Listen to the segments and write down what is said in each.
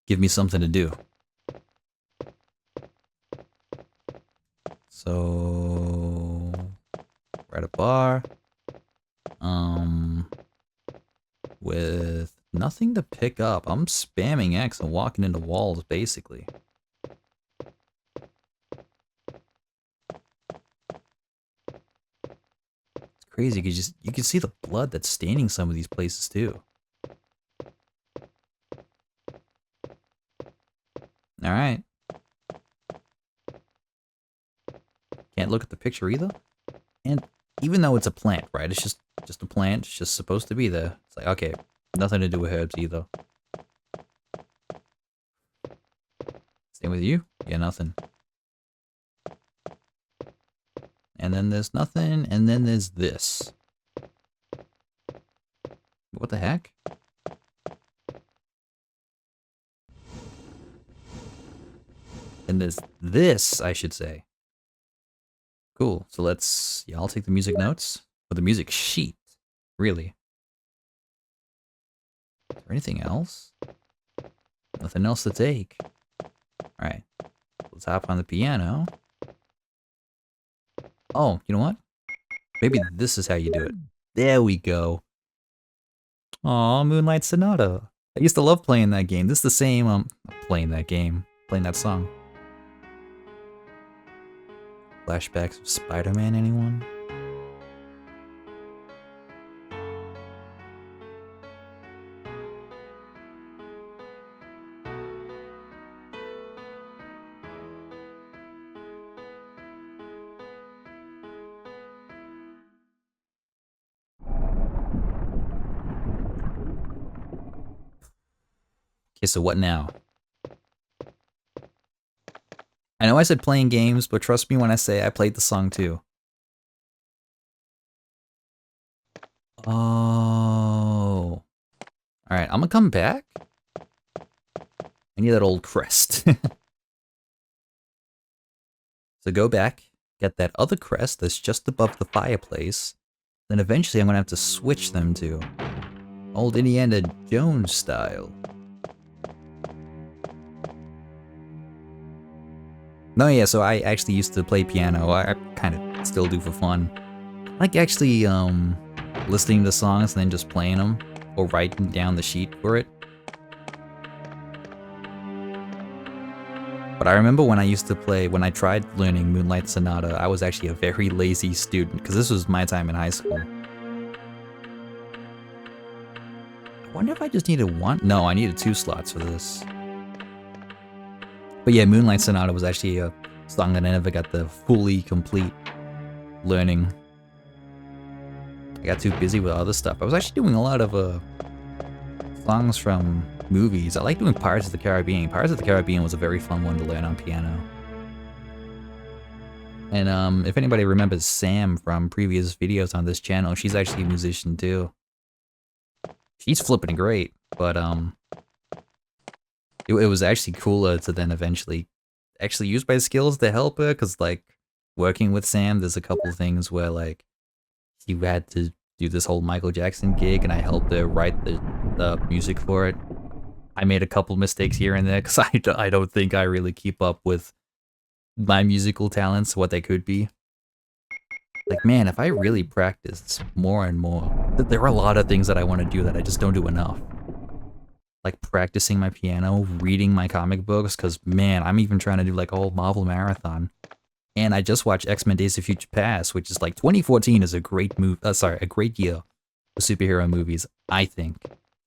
give me something to do. So, we're at a bar. With nothing to pick up. I'm spamming X and walking into walls, basically. It's crazy, because you can see the blood that's staining some of these places, too. Alright. Can't look at the picture either. And even though it's a plant, right? It's just a plant. It's just supposed to be there. It's like, okay, nothing to do with herbs either. Same with you? Yeah, nothing. And then there's nothing, and then there's this. What the heck? And there's this, I should say. Cool. So let's... Yeah, I'll take the music notes. Or the music sheet. Really. Is there anything else? Nothing else to take. Alright. Let's hop on the piano. Oh, you know what? Maybe this is how you do it. There we go. Aw, Moonlight Sonata. I used to love playing that game. This is the same, playing that song. Flashbacks of Spider-Man, anyone? Okay, so what now? I know I said playing games, but trust me when I say I played the song too. Oh. Alright, I'm gonna come back. I need that old crest. So go back, get that other crest that's just above the fireplace. Then eventually I'm gonna have to switch them to old Indiana Jones style. No, yeah, so I actually used to play piano. I kind of still do for fun. I like actually listening to songs and then just playing them or writing down the sheet for it. But I remember when I used to play, when I tried learning Moonlight Sonata, I was actually a very lazy student because this was my time in high school. I wonder if I just needed one? No, I needed 2 slots for this. But yeah, Moonlight Sonata was actually a song that I never got the fully complete learning. I got too busy with other stuff. I was actually doing a lot of songs from movies. I like doing Pirates of the Caribbean. Pirates of the Caribbean was a very fun one to learn on piano. And if anybody remembers Sam from previous videos on this channel, she's actually a musician too. She's flipping great, but it was actually cooler to then eventually actually use my skills to help her, because like working with Sam, there's a couple things where like you had to do this whole Michael Jackson gig and I helped her write the music for it. I made a couple mistakes here and there because I don't think I really keep up with my musical talents, what they could be. Like, man, if I really practiced more and more, there are a lot of things that I want to do that I just don't do enough. Like practicing my piano, reading my comic books, because man, I'm even trying to do like a whole Marvel marathon. And I just watched X-Men Days of Future Past, which is like 2014 is a great a great year for superhero movies, I think.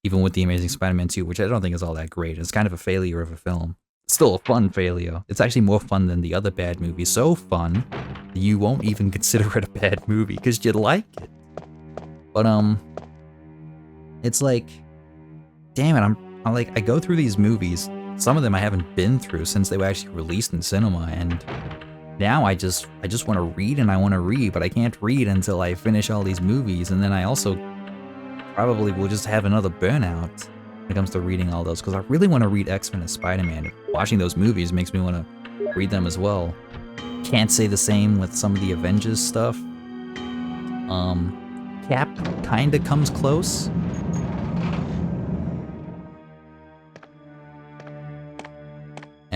Even with The Amazing Spider-Man 2, which I don't think is all that great. It's kind of a failure of a film. It's still a fun failure. It's actually more fun than the other bad movies. So fun, you won't even consider it a bad movie because you like it. But it's like, damn it, I'm like, I go through these movies. Some of them I haven't been through since they were actually released in cinema, and now I just want to read and I want to read, but I can't read until I finish all these movies, and then I also probably will just have another burnout when it comes to reading all those, because I really want to read X-Men and Spider-Man. Watching those movies makes me want to read them as well. Can't say the same with some of the Avengers stuff. Cap kinda comes close.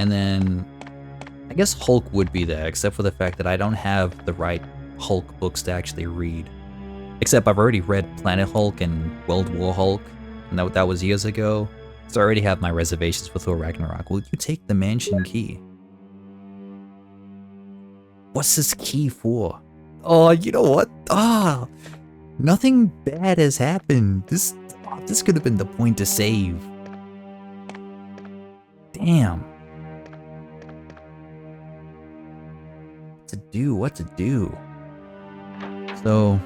And then I guess Hulk would be there, except for the fact that I don't have the right Hulk books to actually read. Except I've already read Planet Hulk and World War Hulk, and that was years ago. So I already have my reservations for Thor Ragnarok. Will you take the mansion key? What's this key for? Oh, you know what? Ah, nothing bad has happened. This could have been the point to save. Damn. What to do? So,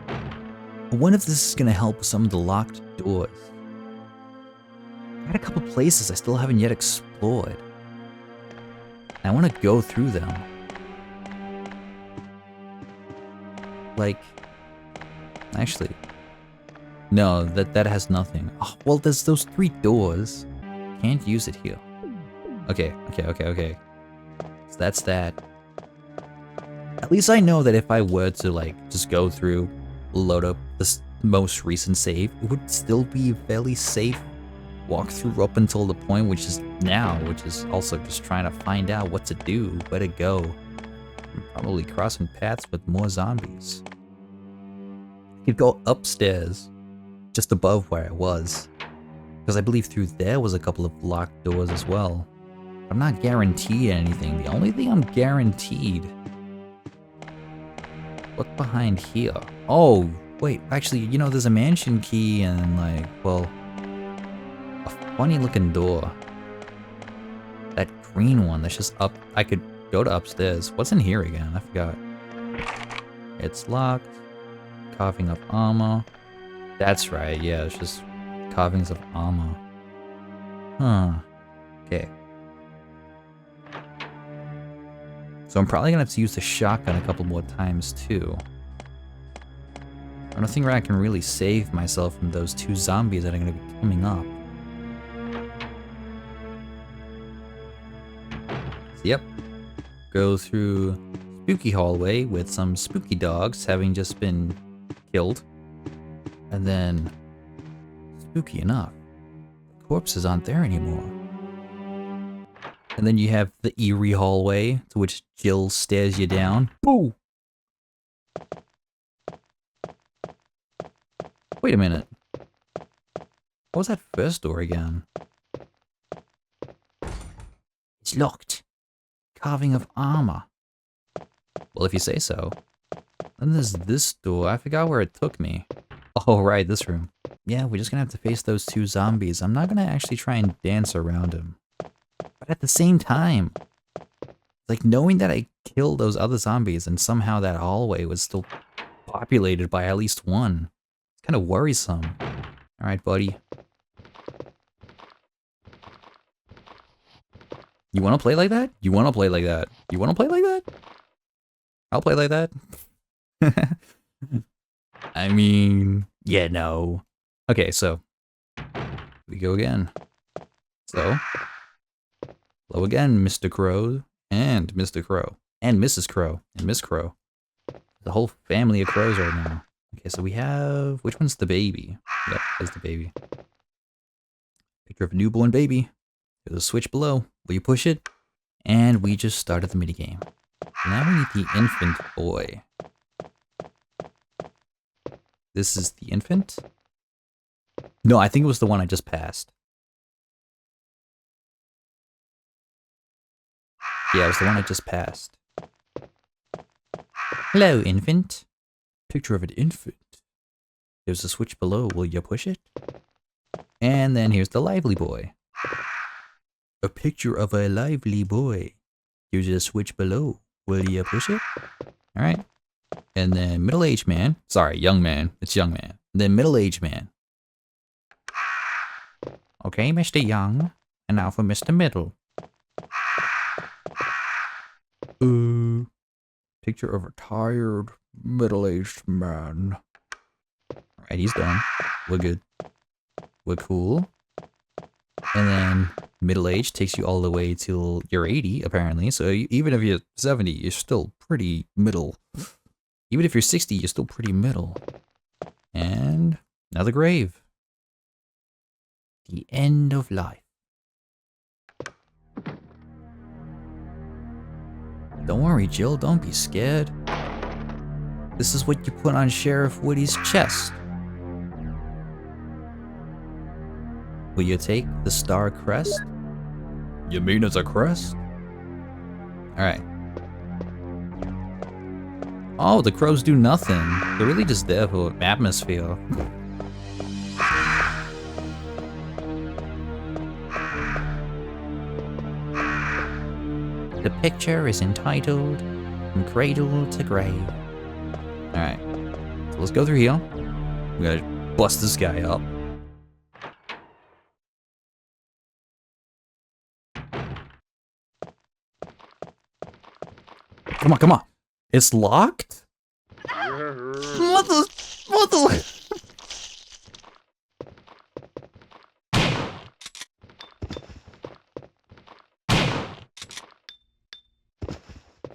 I wonder if this is gonna help with some of the locked doors. I got a couple places I still haven't yet explored. I want to go through them. Like, actually, no, that has nothing. Oh, well, there's those 3 doors. Can't use it here. Okay. So that's that. At least I know that if I were to, like, just go through, load up this most recent save, it would still be fairly safe walkthrough up until the point which is now, which is also just trying to find out what to do, where to go. I'm probably crossing paths with more zombies. I could go upstairs, just above where I was, because I believe through there was a couple of locked doors as well. I'm not guaranteed anything. The only thing I'm guaranteed... What's behind here? Oh, wait, actually, you know, there's a mansion key and, like, well, a funny looking door. That green one that's just up. I could go to upstairs. What's in here again? I forgot. It's locked. Carving of armor. That's right, yeah, it's just carvings of armor. Huh. Okay. So I'm probably gonna have to use the shotgun a couple more times too. I don't think I can really save myself from those 2 zombies that are gonna be coming up. So yep. Go through spooky hallway with some spooky dogs having just been killed. And then, spooky enough, the corpses aren't there anymore. And then you have the eerie hallway, to which Jill stares you down. Boo! Wait a minute. What was that first door again? It's locked. Carving of armor. Well, if you say so. Then there's this door. I forgot where it took me. Oh, right, this room. Yeah, we're just gonna have to face those 2 zombies. I'm not gonna actually try and dance around them. But at the same time, like, knowing that I killed those other zombies and somehow that hallway was still populated by at least 1, it's kind of worrisome. Alright, buddy. You wanna play like that? You wanna play like that? You wanna play like that? I'll play like that. I mean, yeah, no. Okay, so we go again. So, hello again, Mr. Crow, and Mr. Crow, and Mrs. Crow, and Miss Crow. The whole family of crows right now. Okay, so we have, which one's the baby? Yep, that's the baby. Picture of a newborn baby. There's a switch below. Will you push it? And we just started the minigame. Now we need the infant boy. This is the infant? No, I think it was the one I just passed. Yeah, it was the one I just passed. Hello, infant. Picture of an infant. There's a switch below. Will you push it? And then here's the lively boy. A picture of a lively boy. Here's a switch below. Will you push it? Alright. And then middle-aged man. Sorry, young man. It's young man. And then middle-aged man. Okay, Mr. Young. And now for Mr. Middle. Picture of a tired, middle-aged man. Alright, he's done. We're good. We're cool. And then middle-aged takes you all the way till you're 80, apparently. So even if you're 70, you're still pretty middle. Even if you're 60, you're still pretty middle. And now the grave. The end of life. Don't worry, Jill, don't be scared. This is what you put on Sheriff Woody's chest. Will you take the star crest? You mean it's a crest? Alright. Oh, the crows do nothing. They're really just there for atmosphere. The picture is entitled From Cradle to Grave. Alright. So let's go through here. We gotta bust this guy up. Come on, come on. It's locked? What the?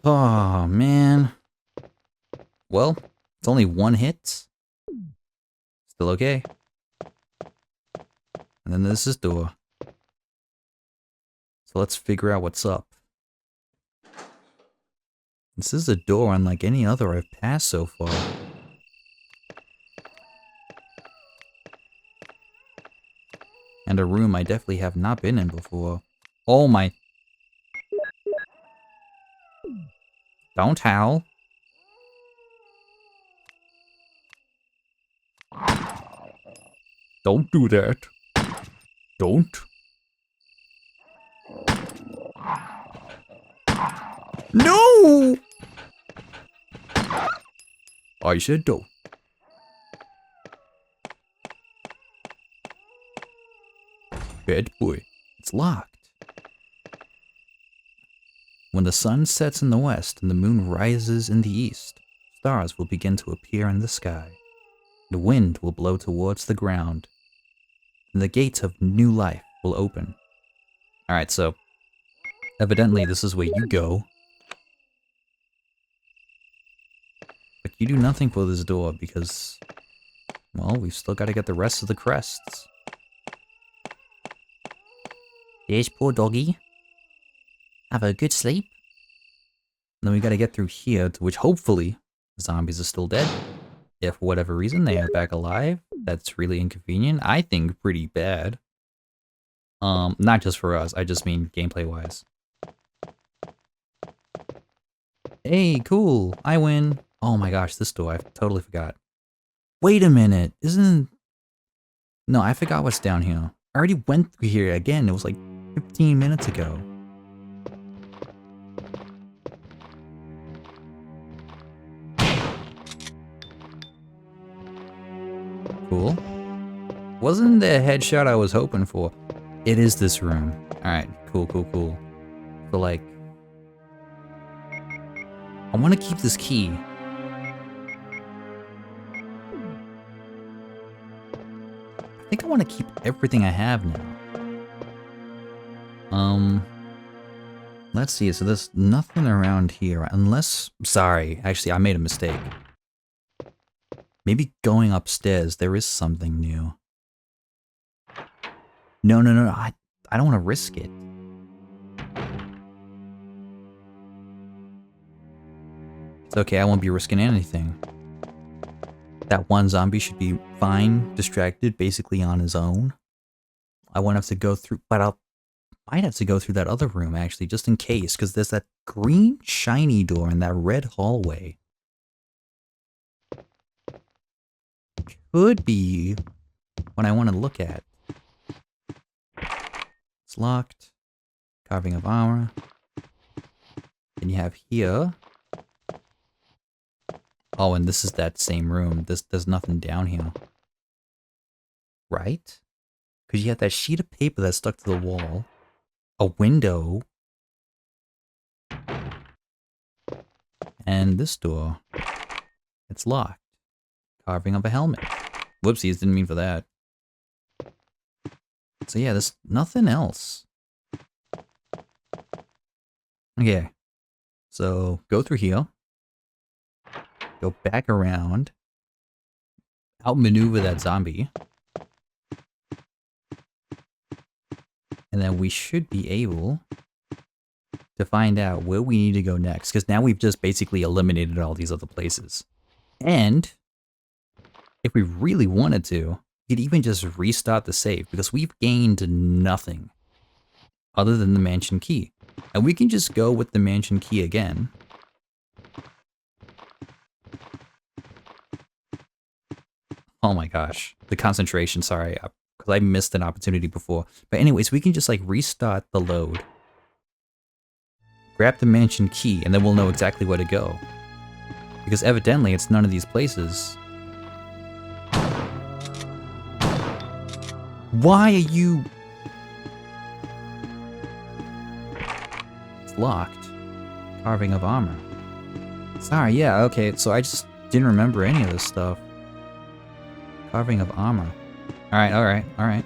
Oh, man. Well, it's only one hit. Still okay. And then there's this door. So let's figure out what's up. This is a door unlike any other I've passed so far. And a room I definitely have not been in before. Oh my... Don't howl. Don't do that. Don't. No! I said don't. Bad boy. It's locked. When the sun sets in the west and the moon rises in the east, stars will begin to appear in the sky. The wind will blow towards the ground, and the gates of new life will open. Alright, so evidently this is where you go. But you do nothing for this door because, well, we've still got to get the rest of the crests. There's poor doggy. Have a good sleep. And then we got to get through here, to which hopefully the zombies are still dead. If for whatever reason they are back alive, that's really inconvenient. I think pretty bad. Not just for us, I just mean gameplay-wise. Hey, cool, I win. Oh my gosh, this door, I totally forgot. Wait a minute, No, I forgot what's down here. I already went through here again, it was like 15 minutes ago. Cool. Wasn't the headshot I was hoping for. It is this room. Alright, cool, cool, cool. So like... I want to keep this key. I think I want to keep everything I have now. Let's see, so there's nothing around here, unless... Sorry, actually, I made a mistake. Maybe going upstairs, there is something new. No, I don't want to risk it. It's okay, I won't be risking anything. That one zombie should be fine, distracted, basically on his own. I won't have to go through, but might have to go through that other room, actually, just in case, because there's that green, shiny door in that red hallway. Could be what I want to look at. It's locked. Carving of armor. Then you have here. Oh, and this is that same room. There's nothing down here. Right? Because you have that sheet of paper that's stuck to the wall. A window. And this door. It's locked. Carving of a helmet. Whoopsies, didn't mean for that. So yeah, there's nothing else. Okay. So, go through here. Go back around. Outmaneuver that zombie. And then we should be able to find out where we need to go next, because now we've just basically eliminated all these other places. And if we really wanted to, we could even just restart the save, because we've gained nothing other than the mansion key. And we can just go with the mansion key again. Oh my gosh, the concentration, sorry, because I missed an opportunity before. But anyways, we can just like restart the load, grab the mansion key, and then we'll know exactly where to go. Because evidently it's none of these places. Why are you... It's locked. Carving of armor. Sorry, yeah, okay, so I just didn't remember any of this stuff. Carving of armor. Alright, alright, alright.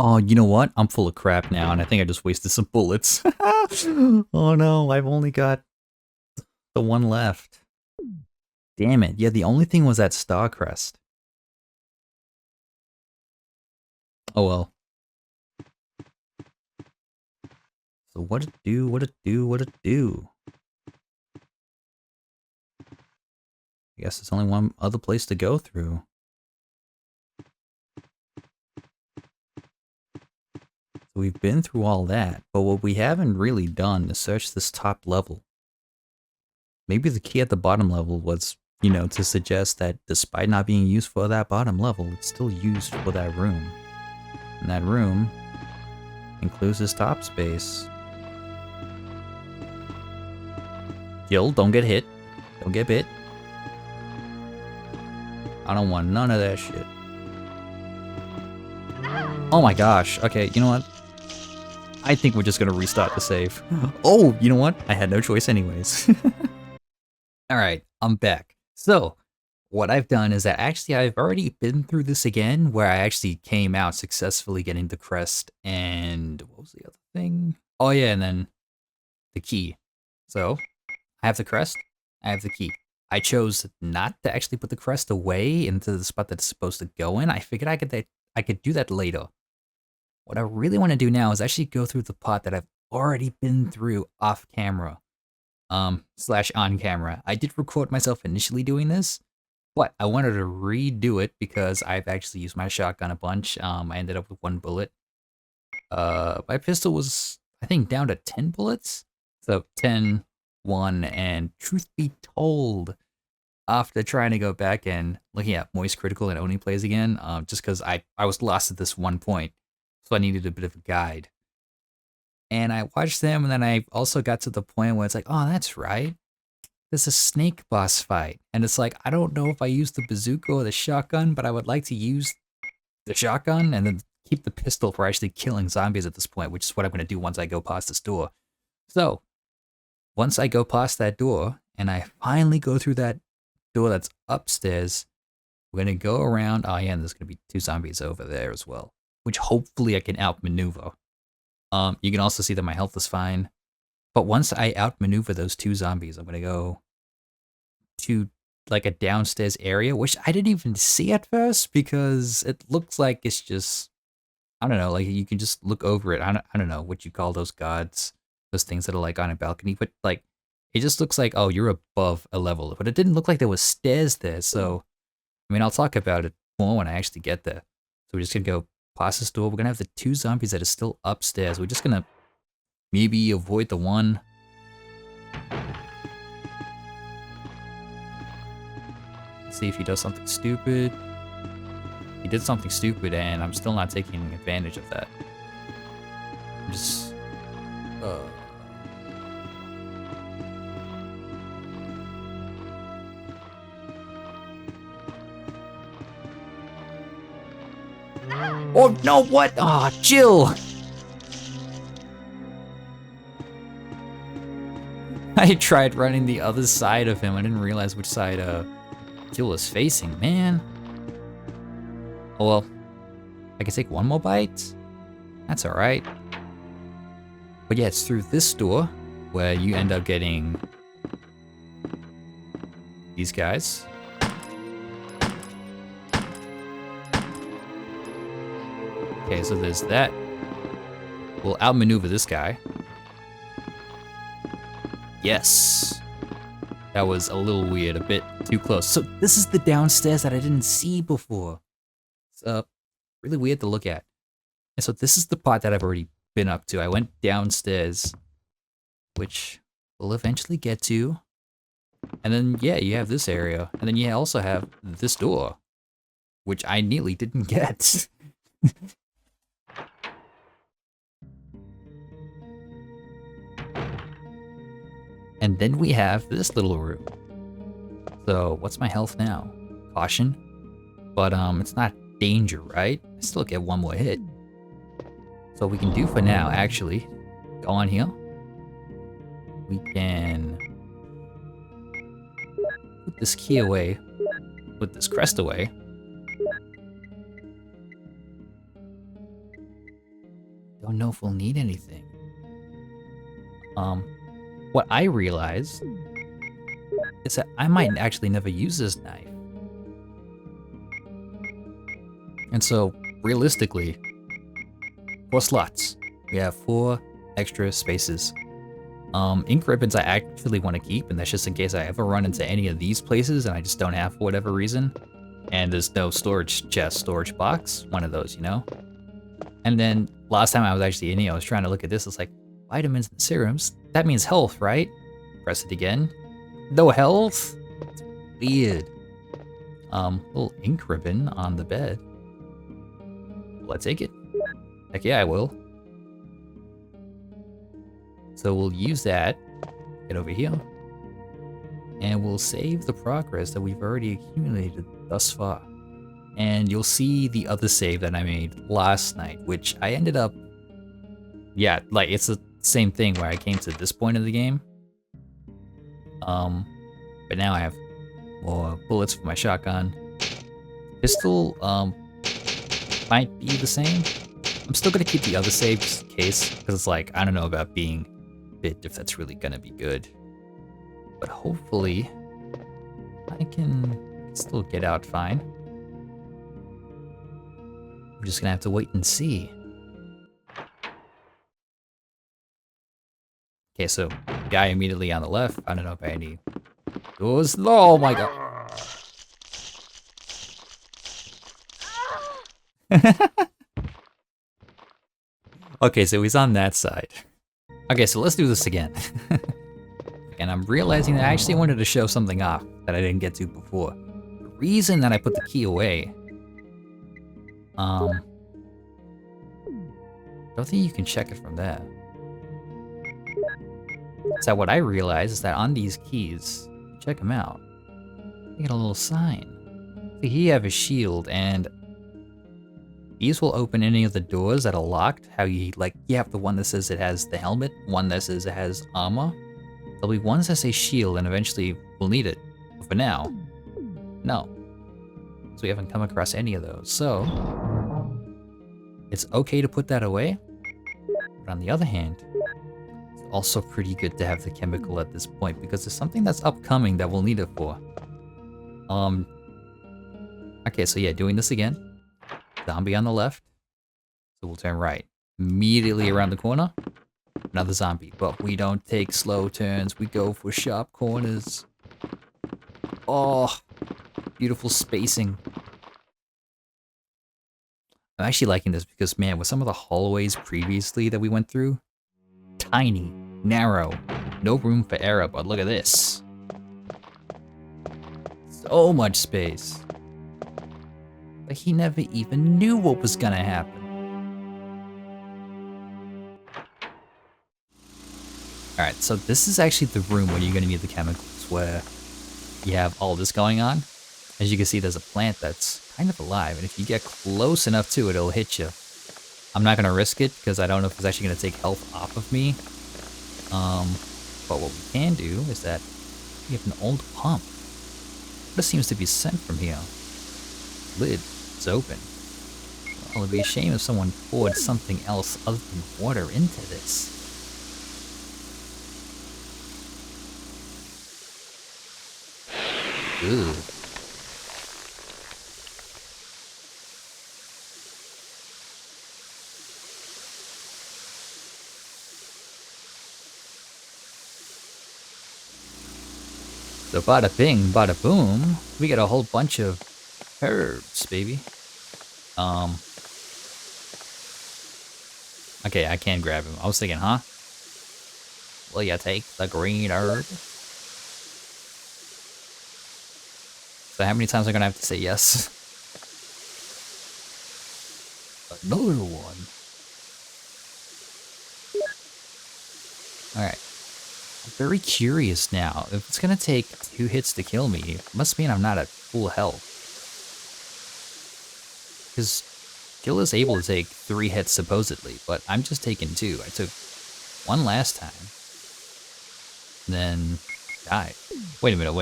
Oh, you know what? I'm full of crap now, and I think I just wasted some bullets. Oh no, I've only got the one left. Damn it. Yeah, the only thing was that star crest. Oh well. So what it do, what it do, what it do? I guess there's only one other place to go through. So we've been through all that, but what we haven't really done is search this top level. Maybe the key at the bottom level was, you know, to suggest that despite not being used for that bottom level, it's still used for that room. And that room includes this top space. Jill, don't get hit. Don't get bit. I don't want none of that shit. Oh my gosh. Okay, you know what? I think we're just gonna restart the save. Oh, you know what? I had no choice anyways. Alright, I'm back. So, what I've done is that actually I've already been through this again, where I actually came out successfully getting the crest and... what was the other thing? Oh yeah, and then the key. So, I have the crest, I have the key. I chose not to actually put the crest away into the spot that it's supposed to go in. I figured I could do that later. What I really want to do now is actually go through the part that I've already been through off camera. Slash on camera. I did record myself initially doing this, but I wanted to redo it because I've actually used my shotgun a bunch. I ended up with 1 bullet. My pistol was, I think, down to 10 bullets. So 10, 1, and truth be told, after trying to go back and looking at Moist Critical and Oni plays again, just because I was lost at this one point, so I needed a bit of a guide. And I watched them, and then I also got to the point where it's like, oh, that's right. There's a snake boss fight. And it's like, I don't know if I use the bazooka or the shotgun, but I would like to use the shotgun and then keep the pistol for actually killing zombies at this point, which is what I'm going to do once I go past this door. So, once I go past that door, and I finally go through that door that's upstairs, we're going to go around. Oh, yeah, and there's going to be 2 zombies over there as well, which hopefully I can outmaneuver. You can also see that my health is fine. But once I outmaneuver those 2 zombies, I'm going to go to like a downstairs area, which I didn't even see at first because it looks like it's just, I don't know, like you can just look over it. I don't know what you call those gods, those things that are like on a balcony, but like it just looks like, oh, you're above a level. But it didn't look like there was stairs there. So, I mean, I'll talk about it more when I actually get there. So we're just going to go past this door. We're going to have the 2 zombies that are still upstairs. We're just going to maybe avoid the one. Let's see if he does something stupid. He did something stupid, and I'm still not taking advantage of that. I'm just... Oh, no, what? Ah, oh, Jill! I tried running the other side of him. I didn't realize which side Jill was facing, man. Oh well, I can take 1 more bite. That's alright. But yeah, it's through this door where you end up getting these guys. Okay, so there's that. We'll outmaneuver this guy. Yes. That was a little weird, a bit too close. So this is the downstairs that I didn't see before. It's really weird to look at. And so this is the part that I've already been up to. I went downstairs, which we'll eventually get to. And then, yeah, you have this area. And then you also have this door, which I nearly didn't get. And then we have this little room. So, what's my health now? Caution. But, it's not danger, right? I still get one more hit. So what we can do for now, actually, go on here. We can put this key away, put this crest away. Don't know if we'll need anything. What I realized is that I might actually never use this knife. And so, realistically, 4 slots. We have 4 extra spaces. Ink ribbons I actually want to keep, and that's just in case I ever run into any of these places and I just don't have for whatever reason. And there's no storage chest, storage box, one of those, you know? And then, last time I was actually in here, I was trying to look at this, it's like, vitamins and serums, that means health, right? Press it again. No health? It's weird. Little ink ribbon on the bed. Will I take it? Heck yeah, I will. So we'll use that, get over here, and we'll save the progress that we've already accumulated thus far. And you'll see the other save that I made last night, which I ended up, yeah, like it's the same thing where I came to this point of the game. But now I have more bullets for my shotgun. Pistol, might be the same. I'm still gonna keep the other save just in case, because it's like, I don't know about being bit if that's really gonna be good. But hopefully, I can still get out fine. I'm just gonna have to wait and see. Okay, so guy immediately on the left. I don't know if any doors. Oh my god. Okay, so he's on that side. Okay, so let's do this again. And I'm realizing that I actually wanted to show something off that I didn't get to before. The reason that I put the key away, don't think you can check it from there. So what I realized is that on these keys, check them out. You get a little sign. So here you have a shield, and these will open any of the doors that are locked. How you have the one that says it has the helmet, one that says it has armor. There'll be ones that say shield, and eventually we'll need it. But for now, no. So we haven't come across any of those. So it's okay to put that away. But on the other hand, it's also pretty good to have the chemical at this point because there's something that's upcoming that we'll need it for. Okay, so yeah, doing this again. Zombie on the left. So we'll turn right. Immediately around the corner, another zombie. But we don't take slow turns. We go for sharp corners. Oh, beautiful spacing. I'm actually liking this because, man, with some of the hallways previously that we went through, tiny, narrow, no room for error, but look at this. So much space. Like he never even knew what was gonna happen. Alright, so this is actually the room where you're gonna need the chemicals, where you have all this going on. As you can see, there's a plant that's kind of alive, and if you get close enough to it, it'll hit you. I'm not gonna risk it, because I don't know if it's actually gonna take health off of me. But what we can do is that we have an old pump. This seems to be sent from here. Lid is open. Well, it'd be a shame if someone poured something else other than water into this. Good. So bada bing, bada boom, we get a whole bunch of herbs, baby. Okay, I can grab him. I was thinking, huh? Will you take the green herb? So how many times am I gonna have to say yes? Another one. Alright. I'm very curious now. If it's gonna take 2 hits to kill me, it must mean I'm not at full health. Because Jill is able to take 3 hits supposedly, but I'm just taking 2. I took 1 last time. Then died. Wait a minute.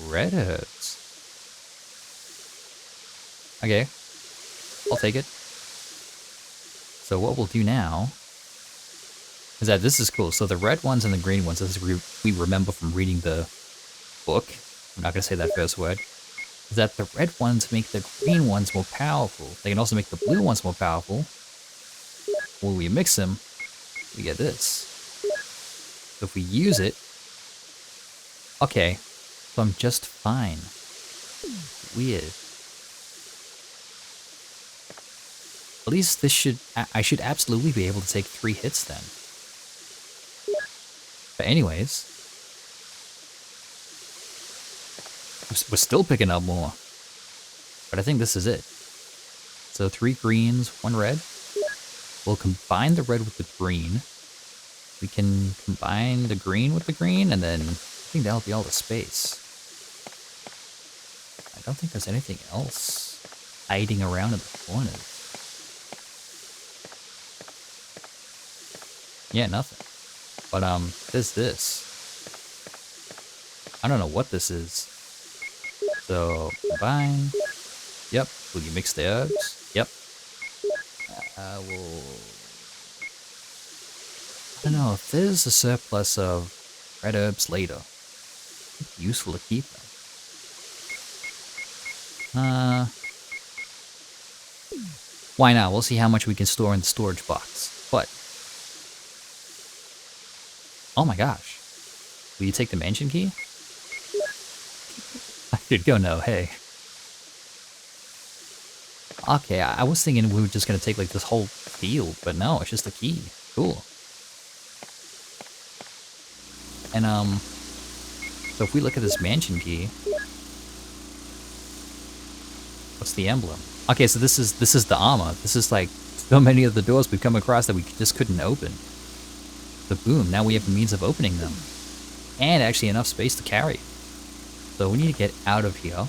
Red herbs. Okay. I'll take it. So what we'll do now is that this is cool. So the red ones and the green ones, as we remember from reading the book, I'm not going to say that first word, is that the red ones make the green ones more powerful. They can also make the blue ones more powerful. When we mix them, we get this. So if we use it, okay, so I'm just fine. Weird. At least this I should absolutely be able to take 3 hits then. But anyways, we're still picking up more. But I think this is it. So 3 greens, 1 red. We'll combine the red with the green. We can combine the green with the green, and then I think that'll be all the space. I don't think there's anything else hiding around in the corners. Yeah, nothing. But, there's this. I don't know what this is. So, combine. Yep. Will you mix the herbs? Yep. We'll... I don't know, if there's a surplus of red herbs later, it'd be useful to keep them. Why not? We'll see how much we can store in the storage box. But, oh my gosh. Will you take the mansion key? I could go no, hey. Okay, I was thinking we were just gonna take like this whole field, but no, it's just a key. Cool. And so if we look at this mansion key, what's the emblem? Okay, so this is the armor. This is like so many of the doors we've come across that we just couldn't open. So boom, now we have the means of opening them. And actually enough space to carry. So we need to get out of here.